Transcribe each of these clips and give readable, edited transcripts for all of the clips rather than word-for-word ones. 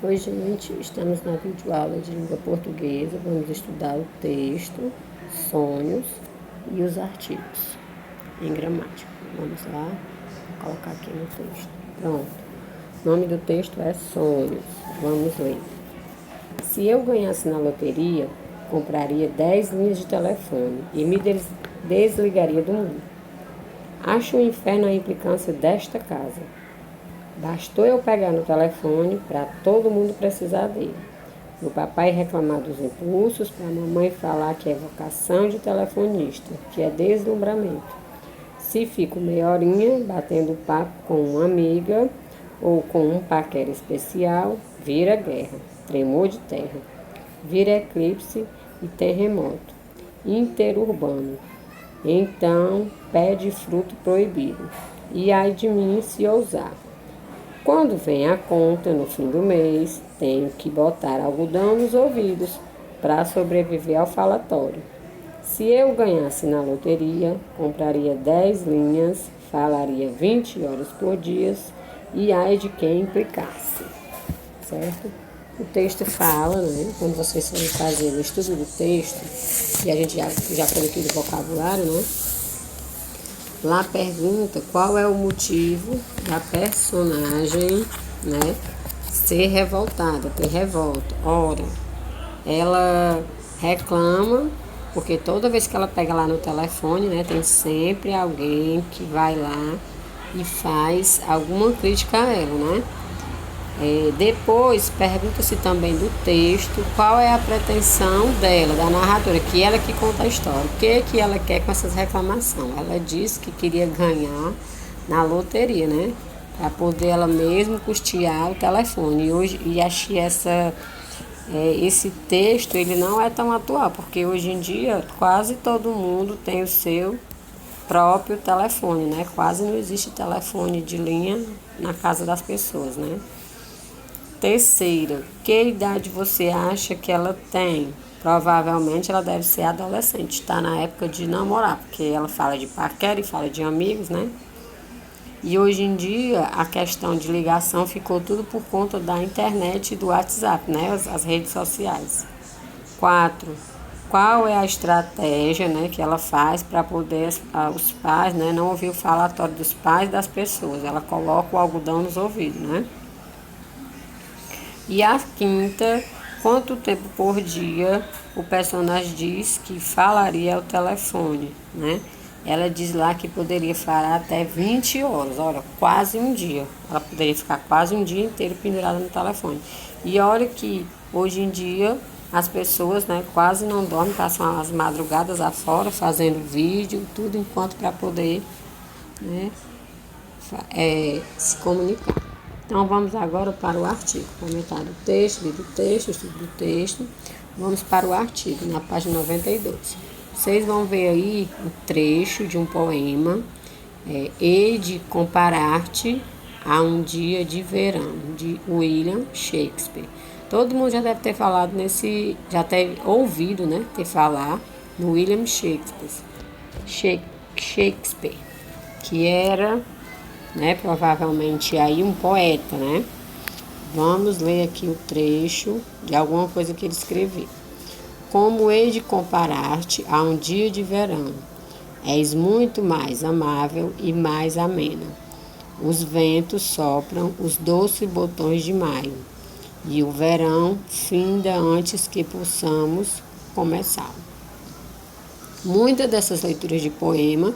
Oi, gente, estamos na videoaula de língua portuguesa. Vamos estudar o texto, sonhos e os artigos em gramática. Vamos lá, vou colocar aqui no texto. Pronto. O nome do texto é Sonhos. Vamos ler. Se eu ganhasse na loteria, compraria 10 linhas de telefone e me desligaria do mundo. Acho um inferno a implicância desta casa. Bastou eu pegar no telefone para todo mundo precisar dele. Meu papai reclamar dos impulsos, para a mamãe falar que é vocação de telefonista, que é deslumbramento. Se fico meia horinha batendo papo com uma amiga ou com um paquera especial, vira guerra, tremor de terra, vira eclipse e terremoto, interurbano. Então, pede fruto proibido, e ai de mim se ousar. Quando vem a conta no fim do mês, tenho que botar algodão nos ouvidos para sobreviver ao falatório. Se eu ganhasse na loteria, compraria 10 linhas, falaria 20 horas por dia e ai de quem implicasse. Certo? O texto fala, né? Quando vocês forem fazer o estudo do texto, e a gente já falou aqui do vocabulário, né? Lá pergunta qual é o motivo da personagem, né, ser revoltada, ter revolta. Ora, ela reclama, porque toda vez que ela pega lá no telefone, né, tem sempre alguém que vai lá e faz alguma crítica a ela, né? Depois, pergunta-se também do texto qual é a pretensão dela, da narradora, que ela que conta a história. O que ela quer com essas reclamações? Ela disse que queria ganhar na loteria, né? Para poder ela mesma custear o telefone. E achei esse texto ele não é tão atual, porque hoje em dia quase todo mundo tem o seu próprio telefone, né? Quase não existe telefone de linha na casa das pessoas, né? Terceira, que idade você acha que ela tem? Provavelmente ela deve ser adolescente, está na época de namorar, porque ela fala de paquera e fala de amigos, né? E hoje em dia a questão de ligação ficou tudo por conta da internet e do WhatsApp, né? As redes sociais. 4. Qual é a estratégia, né, que ela faz para poder os pais, né, não ouvir o falatório dos pais das pessoas? Ela coloca o algodão nos ouvidos, né? E a quinta, quanto tempo por dia o personagem diz que falaria ao telefone, né? Ela diz lá que poderia falar até 20 horas, olha, quase um dia. Ela poderia ficar quase um dia inteiro pendurada no telefone. E olha que hoje em dia as pessoas, né, quase não dormem, passam as madrugadas afora fazendo vídeo, tudo enquanto para poder, né, se comunicar. Então, vamos agora para o artigo. Comentário do texto, lido do texto, estudo do texto. Vamos para o artigo, na página 92. Vocês vão ver aí um trecho de um poema, Hei de comparar-te a um dia de verão, de William Shakespeare. Todo mundo já deve ter falado já ter ouvido, né, ter falar no William Shakespeare, que era, né, provavelmente aí um poeta, né? Vamos ler aqui o trecho de alguma coisa que ele escreveu. Como hei de comparar-te a um dia de verão, és muito mais amável e mais amena. Os ventos sopram os doces botões de maio, e o verão finda antes que possamos começar. Muitas dessas leituras de poema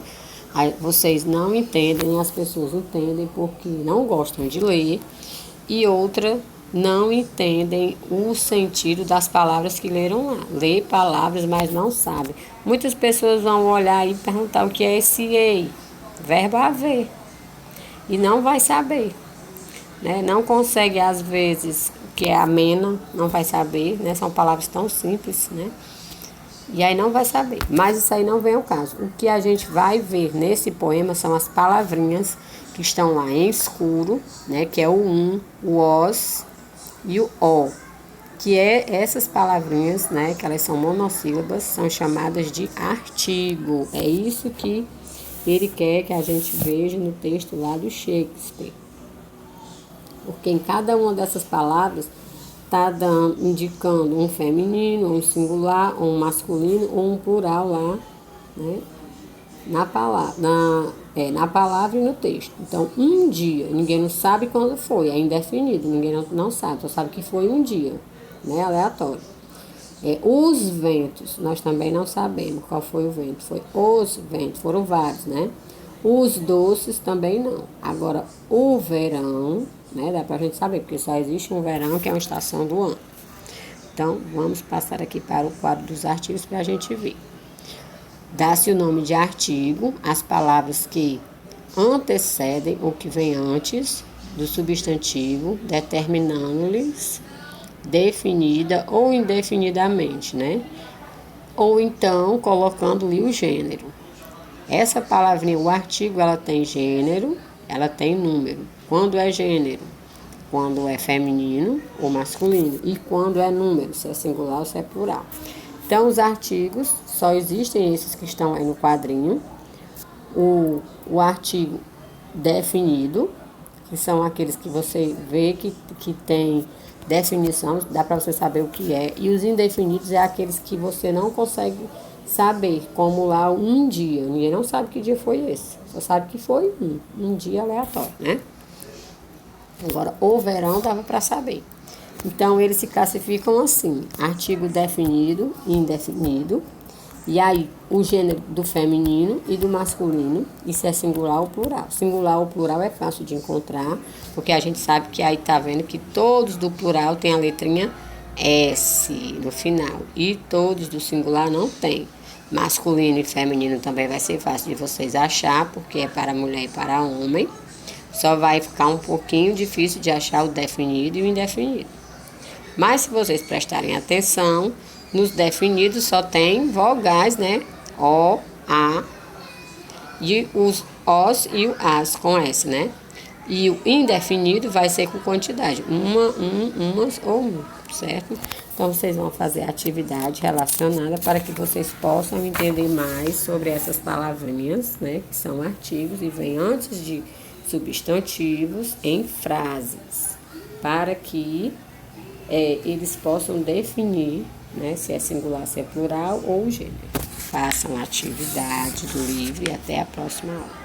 vocês não entendem, as pessoas entendem porque não gostam de ler, e outra não entendem o sentido das palavras que leram lá. Lê palavras, mas não sabem. Muitas pessoas vão olhar e perguntar o que é esse ei, verbo haver, e não vai saber, né? Não consegue, às vezes, o que é amena, não vai saber, né? São palavras tão simples, né? E aí não vai saber, mas isso aí não vem ao caso. O que a gente vai ver nesse poema são as palavrinhas que estão lá em escuro, né, que é o o os e o o, que é essas palavrinhas, né, que elas são monossílabas, são chamadas de artigo. É isso que ele quer que a gente veja no texto lá do Shakespeare. Porque em cada uma dessas palavras está indicando um feminino, um singular, ou um masculino, ou um plural lá, né? Na palavra e no texto. Então, um dia, ninguém não sabe quando foi, é indefinido, ninguém não sabe, só sabe que foi um dia, né? Aleatório. Os ventos, nós também não sabemos qual foi o vento, foi os ventos, foram vários, né? Os doces também não. Agora, o verão, né? Dá pra gente saber, porque só existe um verão, que é uma estação do ano. Então, vamos passar aqui para o quadro dos artigos para a gente ver. Dá-se o nome de artigo às palavras que antecedem ou que vem antes do substantivo, determinando-lhes definida ou indefinidamente, né? Ou então colocando-lhe o gênero. Essa palavrinha, o artigo, ela tem gênero, ela tem número. Quando é gênero? Quando é feminino ou masculino. E quando é número, se é singular ou se é plural. Então, os artigos, só existem esses que estão aí no quadrinho. O artigo definido, que são aqueles que você vê que tem definição, dá para você saber o que é. E os indefinidos é aqueles que você não consegue saber, como lá um dia. Ninguém não sabe que dia foi esse. Só sabe que foi um dia aleatório, né? Agora, o verão dava para saber. Então, eles se classificam assim: artigo definido e indefinido. E aí, o gênero do feminino e do masculino, isso é singular ou plural. Singular ou plural é fácil de encontrar, porque a gente sabe que aí tá vendo que todos do plural tem a letrinha S no final. E todos do singular não tem. Masculino e feminino também vai ser fácil de vocês achar, porque é para mulher e para homem. Só vai ficar um pouquinho difícil de achar o definido e o indefinido. Mas se vocês prestarem atenção, nos definidos só tem vogais, né? O, A, e os Os e o As com S, né? E o indefinido vai ser com quantidade, umas ou um, certo? Então, vocês vão fazer a atividade relacionada para que vocês possam entender mais sobre essas palavrinhas, né? Que são artigos e vêm antes de substantivos em frases, para que eles possam definir, né, se é singular, se é plural ou gênero. Façam a atividade do livro e até a próxima aula.